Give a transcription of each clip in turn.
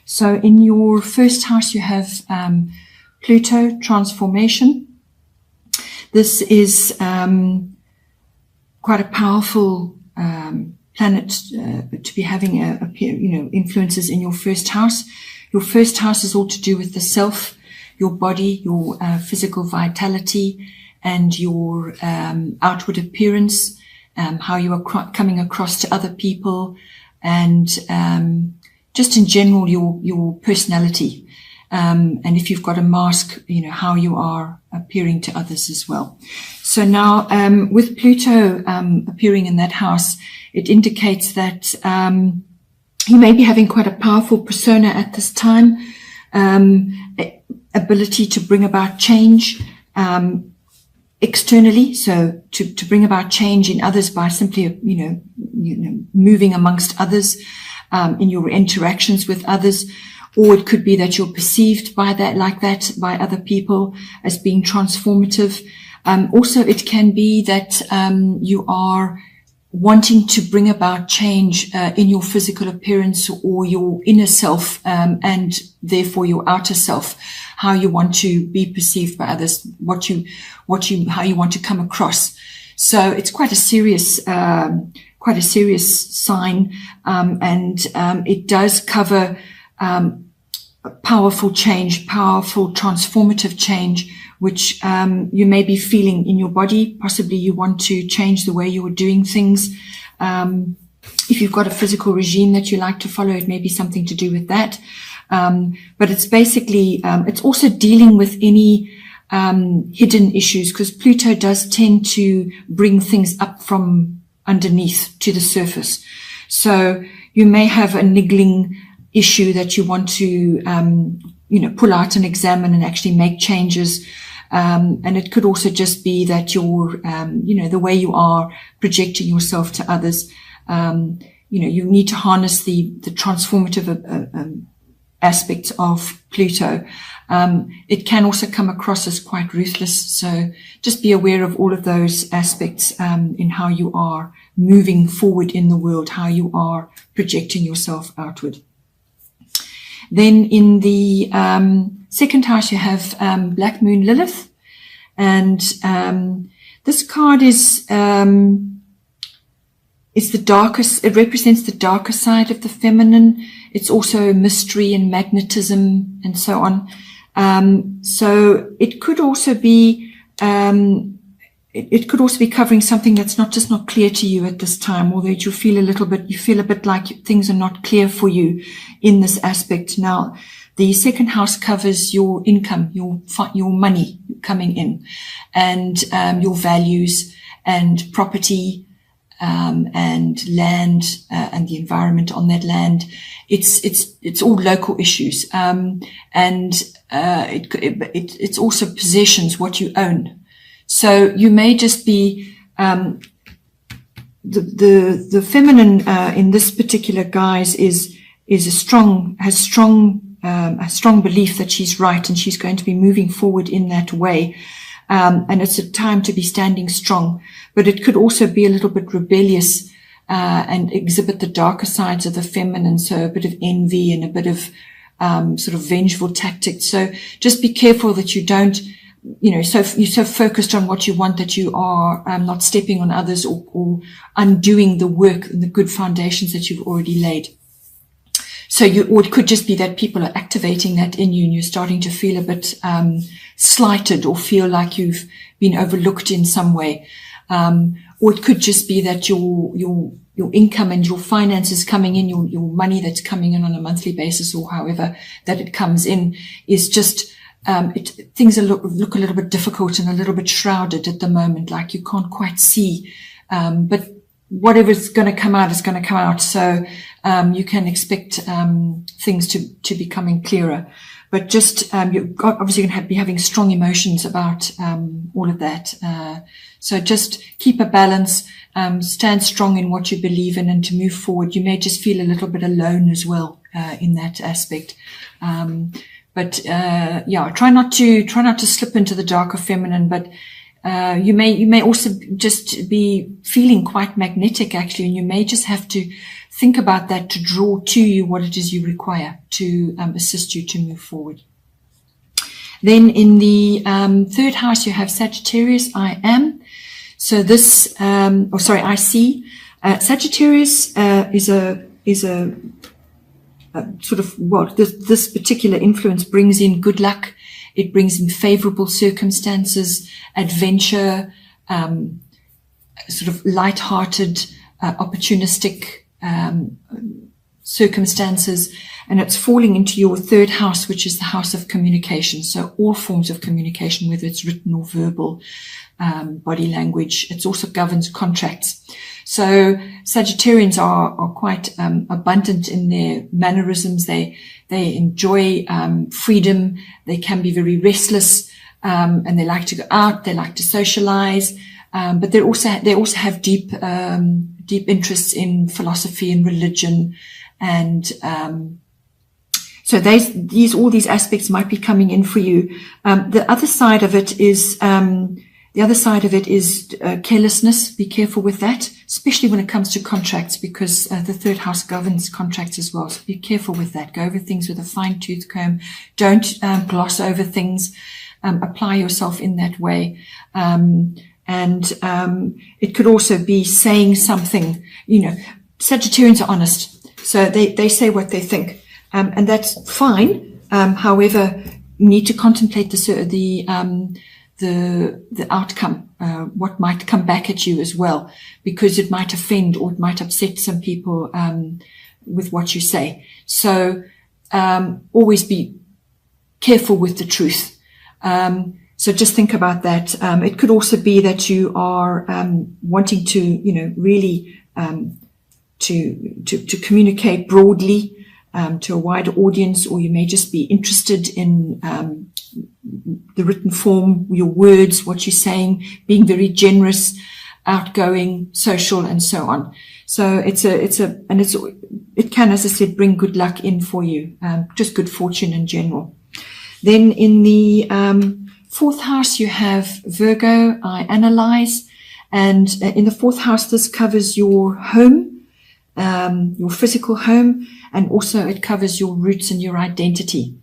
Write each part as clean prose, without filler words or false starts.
So in your first house, you have Pluto transformation. This is quite a powerful planet to be having influences in your first house. Your first house is all to do with the self, your body, your physical vitality, and your outward appearance, how you are coming across to other people, and just in general your personality. And if you've got a mask, how you are appearing to others as well. So now with Pluto appearing in that house, it indicates that you may be having quite a powerful persona at this time, ability to bring about change externally, so to bring about change in others by simply moving amongst others in your interactions with others. Or it could be that you're perceived by by other people as being transformative. Also, it can be that you are wanting to bring about change in your physical appearance or your inner self, and therefore your outer self, how you want to be perceived by others, how you want to come across. So it's quite a serious sign, and it does cover powerful change, powerful transformative change, which you may be feeling in your body. Possibly you want to change the way you're doing things. If you've got a physical regime that you like to follow, it may be something to do with that. But it's basically, it's also dealing with any hidden issues, because Pluto does tend to bring things up from underneath to the surface. So you may have a niggling issue that you want to, pull out and examine and actually make changes. And it could also just be that you're, the way you are projecting yourself to others, you need to harness the transformative aspects of Pluto. It can also come across as quite ruthless. So just be aware of all of those aspects in how you are moving forward in the world, how you are projecting yourself outward. Then in the second house, you have Black Moon Lilith. And this card is the darkest. It represents the darker side of the feminine. It's also mystery and magnetism and so on. So it could also be covering something that's not clear to you at this time, or that you feel a bit like things are not clear for you in this aspect. Now, the second house covers your income, your money coming in, and your values and property, and land, and the environment on that land. It's all local issues, and it's also possessions, what you own. So you may just be the feminine in this particular guise has a strong belief that she's right, and she's going to be moving forward in that way. And it's a time to be standing strong, but it could also be a little bit rebellious and exhibit the darker sides of the feminine. So a bit of envy and a bit of sort of vengeful tactics. So just be careful that you don't, you're so focused on what you want that you are not stepping on others or undoing the work and the good foundations that you've already laid. So or it could just be that people are activating that in you, and you're starting to feel a bit slighted, or feel like you've been overlooked in some way. Or it could just be that your income and your finances coming in, your money that's coming in on a monthly basis, or however that it comes in, is just things look a little bit difficult and a little bit shrouded at the moment, like you can't quite see. But whatever's going to come out is going to come out. So you can expect things to be coming clearer. But just you're obviously going to be having strong emotions about all of that. So just keep a balance, stand strong in what you believe in, and to move forward. You may just feel a little bit alone as well in that aspect. But try not to slip into the darker feminine, but You may also just be feeling quite magnetic, actually, and you may just have to think about that to draw to you what it is you require to assist you to move forward. Then in the third house, you have Sagittarius, I am. So this, I see. Sagittarius is a sort of what this particular influence brings in good luck. It brings in favorable circumstances, adventure, sort of light-hearted, opportunistic circumstances, and it's falling into your third house, which is the house of communication. So all forms of communication, whether it's written or verbal, body language. It also governs contracts. So Sagittarians are quite abundant in their mannerisms. They enjoy freedom. They can be very restless, and they like to go out. They like to socialize, but they also have deep interests in philosophy and religion, and so all these aspects might be coming in for you. The other side of it is carelessness. Be careful with that, especially when it comes to contracts, because the third house governs contracts as well. So be careful with that. Go over things with a fine-tooth comb. Don't gloss over things. Apply yourself in that way. And it could also be saying something. Sagittarians are honest, so they say what they think, and that's fine. However, you need to contemplate the outcome, what might come back at you as well, because it might offend or it might upset some people with what you say. So always be careful with the truth. So just think about that. It could also be that you are wanting to, really to communicate broadly to a wider audience, or you may just be interested in the written form, your words, what you're saying, being very generous, outgoing, social, and so on. So it can, as I said, bring good luck in for you, just good fortune in general. Then in the fourth house, you have Virgo, I analyze, and in the fourth house, this covers your home, your physical home, and also it covers your roots and your identity.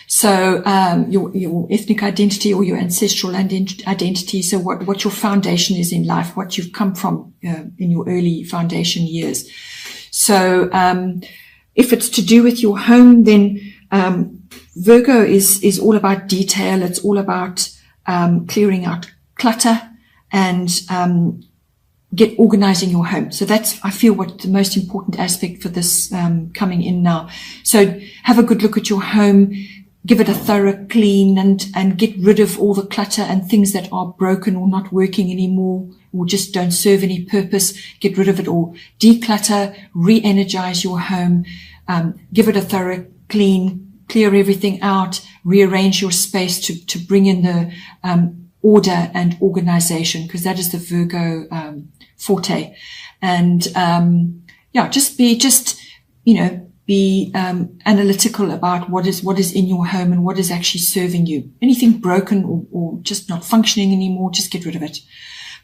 So your ethnic identity or your ancestral identity, so what your foundation is in life, what you've come from in your early foundation years. So if it's to do with your home, then Virgo is all about detail. It's all about clearing out clutter and organizing your home. So that's, I feel, what the most important aspect for this coming in now. So have a good look at your home. Give it a thorough clean and get rid of all the clutter and things that are broken or not working anymore or just don't serve any purpose. Get rid of it all. Declutter, re-energize your home, give it a thorough clean, clear everything out, rearrange your space to bring in the order and organization, because that is the Virgo forte. And be analytical about what is in your home and what is actually serving you. Anything broken or just not functioning anymore, just get rid of it.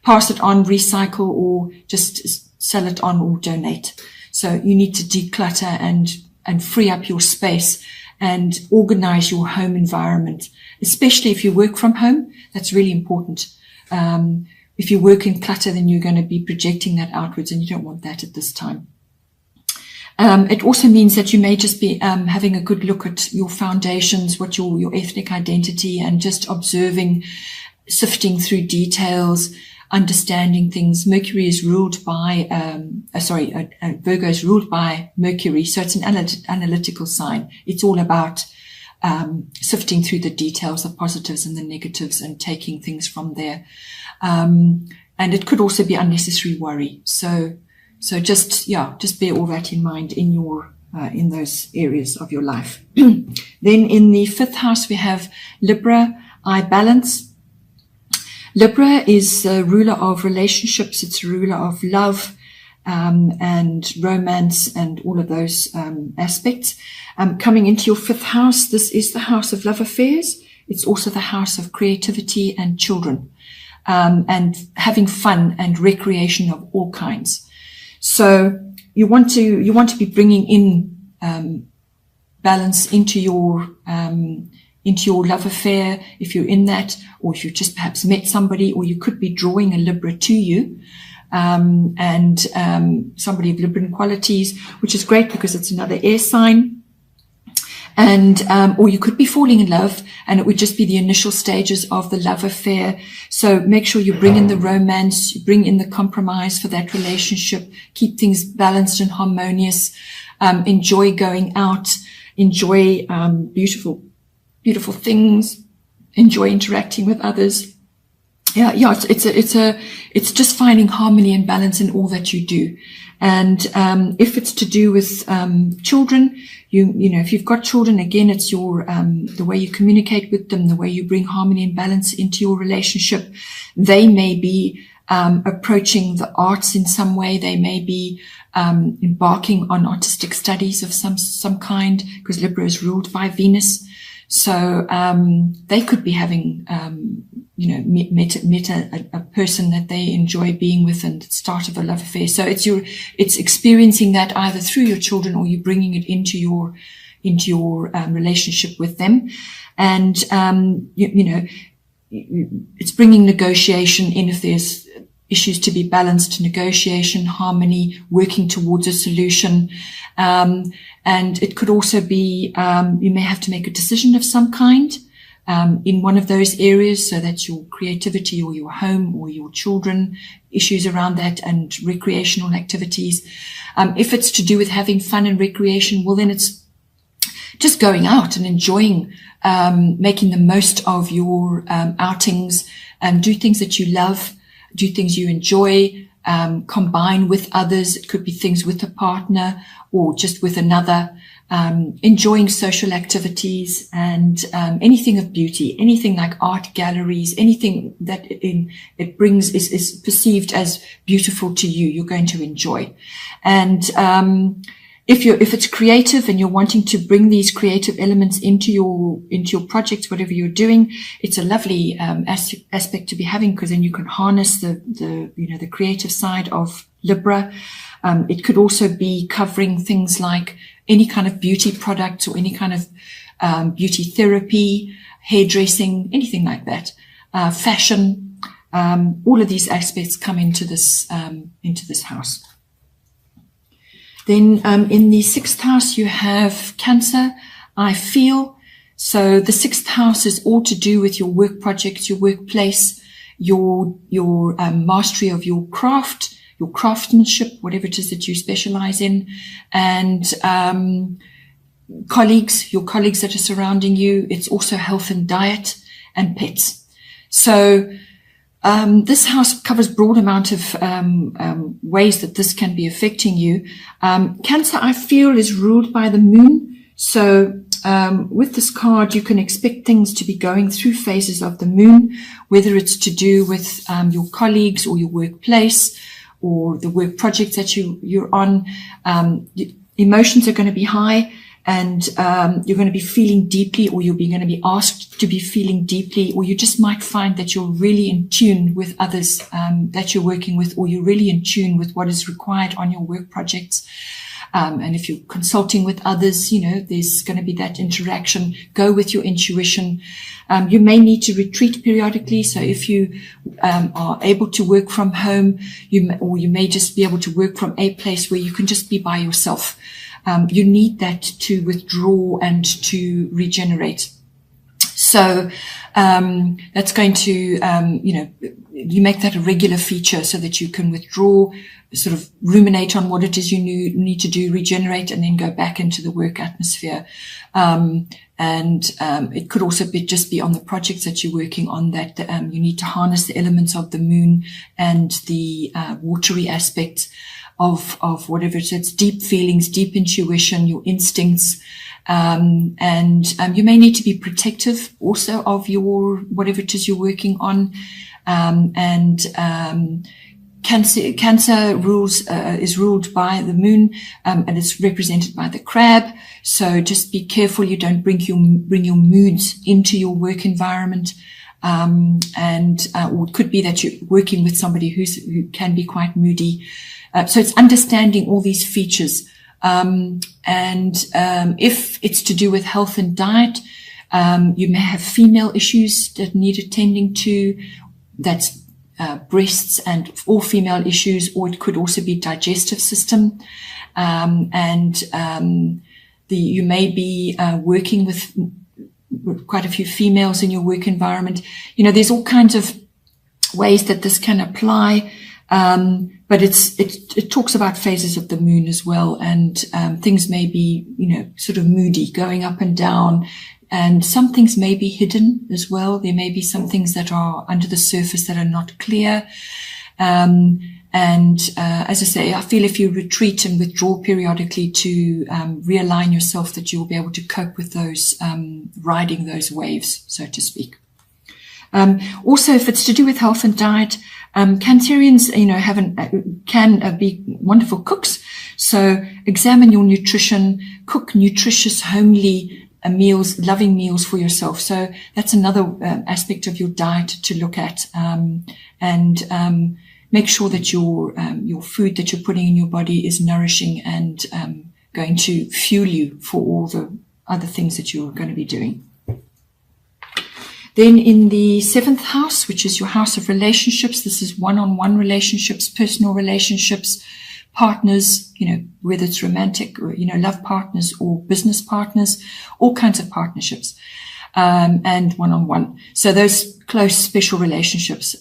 Pass it on, recycle, or just sell it on or donate. So you need to declutter and free up your space and organize your home environment, especially if you work from home. That's really important. If you work in clutter, then you're going to be projecting that outwards, and you don't want that at this time. It also means that you may just be having a good look at your foundations, what your ethnic identity, and just observing, sifting through details, understanding things. Mercury is ruled by, Virgo is ruled by Mercury, so it's an analytical sign. It's all about sifting through the details, the positives and the negatives, and taking things from there. And it could also be unnecessary worry. So just bear all that in mind in your in those areas of your life. Then in the fifth house, we have Libra, I balance. Libra is a ruler of relationships. It's a ruler of love and romance and all of those aspects. Coming into your fifth house, this is the house of love affairs. It's also the house of creativity and children, and having fun and recreation of all kinds. So you want to be bringing in balance into your love affair, if you're in that, or if you've just perhaps met somebody, or you could be drawing a Libra to you, and somebody of Libran qualities, which is great because it's another air sign. And or you could be falling in love, and it would just be the initial stages of the love affair. So make sure you bring in the romance, you bring in the compromise for that relationship, keep things balanced and harmonious, enjoy going out, enjoy beautiful things, enjoy interacting with others. Yeah, it's just finding harmony and balance in all that you do. And if it's to do with children, you know, if you've got children, again, it's your the way you communicate with them, the way you bring harmony and balance into your relationship. They may be approaching the arts in some way. They may be embarking on artistic studies of some kind, because Libra is ruled by Venus. So they could be having, you know, met a person that they enjoy being with, and start of a love affair. So it's experiencing that either through your children, or you bringing it into your relationship with them. And you know, it's bringing negotiation in if there's issues to be balanced, negotiation, harmony, working towards a solution. And it could also be, you may have to make a decision of some kind in one of those areas. So that's your creativity, or your home, or your children, issues around that, and recreational activities. If it's to do with having fun and recreation, well, then it's just going out and enjoying, making the most of your outings, and do things that you love, do things you enjoy, combine with others. It could be things with a partner or just with another, enjoying social activities, and anything of beauty, anything like art galleries, anything that it brings is perceived as beautiful to you, you're going to enjoy. And if it's creative and you're wanting to bring these creative elements into your projects, whatever you're doing, it's a lovely aspect to be having, because then you can harness the creative side of Libra. It could also be covering things like any kind of beauty products, or any kind of beauty therapy, hairdressing, anything like that, fashion. All of these aspects come into this house. Then in the 6th house, you have Cancer, I feel. So the 6th house is all to do with your work projects, your workplace, your mastery of your craft, your craftsmanship, whatever it is that you specialize in, and your colleagues that are surrounding you. It's also health and diet and pets. So this house covers broad amount of ways that this can be affecting you. Cancer, I feel, is ruled by the moon. So with this card, you can expect things to be going through phases of the moon, whether it's to do with your colleagues, or your workplace, or the work projects that you're on. Emotions are going to be high, and you're going to be feeling deeply, or you're going to be asked to be feeling deeply, or you just might find that you're really in tune with others that you're working with, or you're really in tune with what is required on your work projects. And if you're consulting with others, you know, there's going to be that interaction. Go with your intuition. You may need to retreat periodically. So if you are able to work from home, you may just be able to work from a place where you can just be by yourself. You need that to withdraw and to regenerate. So that's going to, you make that a regular feature so that you can withdraw, sort of ruminate on what it is you need to do, regenerate, and then go back into the work atmosphere. It could also just be on the projects that you're working on that you need to harness the elements of the moon and the watery aspects of whatever it is, deep feelings, deep intuition, your instincts. You may need to be protective also of whatever it is you're working on. Cancer is ruled by the moon, and it's represented by the crab. So just be careful you don't bring your moods into your work environment. Or it could be that you're working with somebody who can be quite moody. So it's understanding all these features. If it's to do with health and diet, you may have female issues that need attending to. That's breasts and all female issues, or it could also be digestive system. You may be working with quite a few females in your work environment. There's all kinds of ways that this can apply. But it talks about phases of the moon as well. And, things may be, sort of moody, going up and down. And some things may be hidden as well. There may be some things that are under the surface that are not clear. As I say, I feel if you retreat and withdraw periodically to realign yourself, that you'll be able to cope with those, riding those waves, so to speak. Also, if it's to do with health and diet, Cancerians, can be wonderful cooks. So examine your nutrition, cook nutritious, homely meals, loving meals for yourself. So that's another aspect of your diet to look at, and make sure that your food that you're putting in your body is nourishing and going to fuel you for all the other things that you're going to be doing. Then in the 7th house, which is your house of relationships, this is one-on-one relationships, personal relationships, partners, whether it's romantic or, love partners or business partners, all kinds of partnerships, and one-on-one. So those close, special relationships.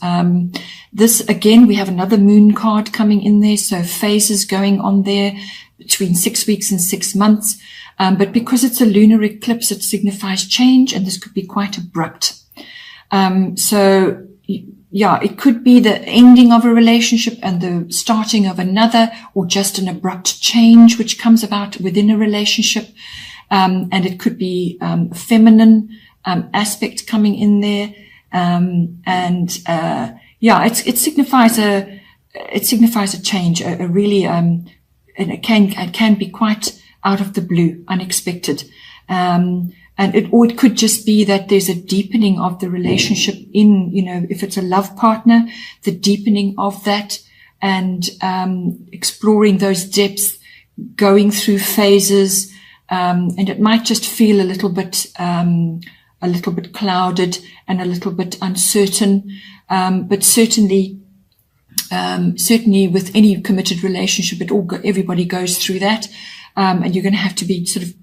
This, again, we have another moon card coming in there. So phases going on there between 6 weeks and 6 months. But because it's a lunar eclipse, it signifies change, and this could be quite abrupt. So yeah, it could be the ending of a relationship and the starting of another, or just an abrupt change which comes about within a relationship. And it could be a feminine aspect coming in there. It signifies a change, a really, and it can be quite out of the blue, unexpected. Or it could just be that there's a deepening of the relationship in, if it's a love partner, the deepening of that, and exploring those depths, going through phases, and it might just feel a little bit clouded and a little bit uncertain, but certainly with any committed relationship, everybody goes through that, and you're going to have to be sort of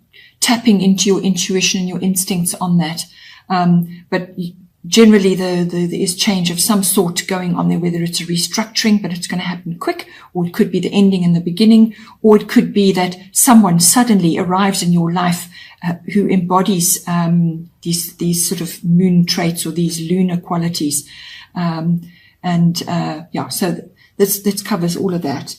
tapping into your intuition and your instincts on that. But generally there is change of some sort going on there, whether it's a restructuring, but it's going to happen quick, or it could be the ending and the beginning, or it could be that someone suddenly arrives in your life who embodies these sort of moon traits or these lunar qualities. So this covers all of that.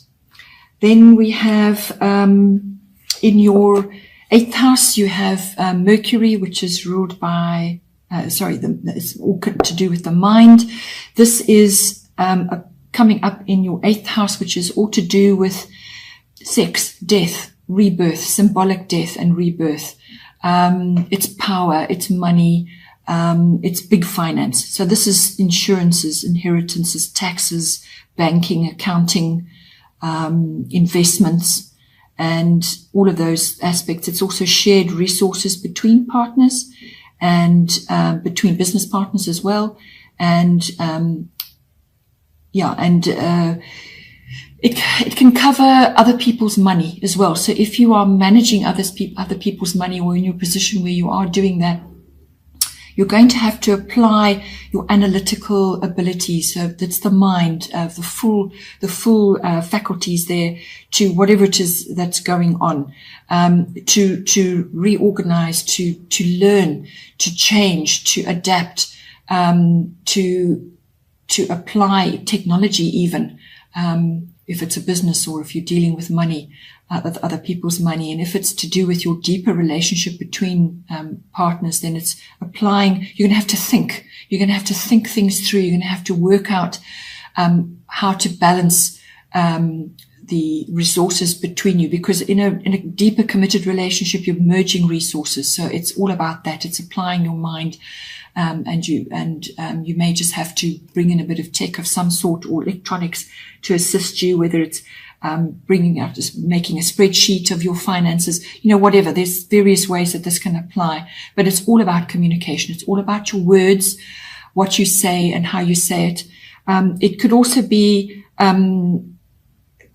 Then we have in your 8th house, you have Mercury, which is ruled by, it's all to do with the mind. This is coming up in your 8th house, which is all to do with sex, death, rebirth, symbolic death and rebirth. It's power, it's money, it's big finance. So this is insurances, inheritances, taxes, banking, accounting, investments, and all of those aspects. It's also shared resources between partners and between business partners as well. And it can cover other people's money as well. So if you are managing other people's money, or in your position where you are doing that, you're going to have to apply your analytical abilities. So that's the mind, the full faculties there to whatever it is that's going on, to reorganize, to learn, to change, to adapt, to apply technology even, if it's a business or if you're dealing with money, with other people's money. And if it's to do with your deeper relationship between partners, then it's applying. You're going to have to think. You're going to have to think things through. You're going to have to work out how to balance the resources between you, because in a deeper committed relationship, you're merging resources. So it's all about that. It's applying your mind, and you may just have to bring in a bit of tech of some sort or electronics to assist you, whether it's bringing out, just making a spreadsheet of your finances, whatever. There's various ways that this can apply, but it's all about communication. It's all about your words, what you say and how you say it. It could also be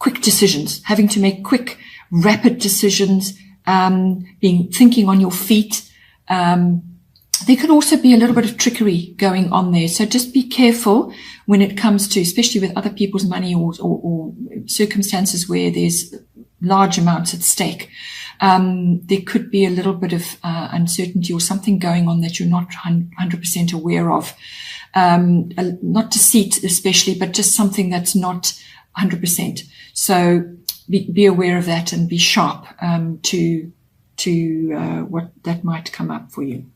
quick decisions, having to make quick, rapid decisions, thinking on your feet. There could also be a little bit of trickery going on there. So just be careful when it comes to, especially with other people's money or circumstances where there's large amounts at stake. There could be a little bit of uncertainty or something going on that you're not 100% aware of. Not deceit especially, but just something that's not 100%. So be aware of that and be sharp to what that might come up for you.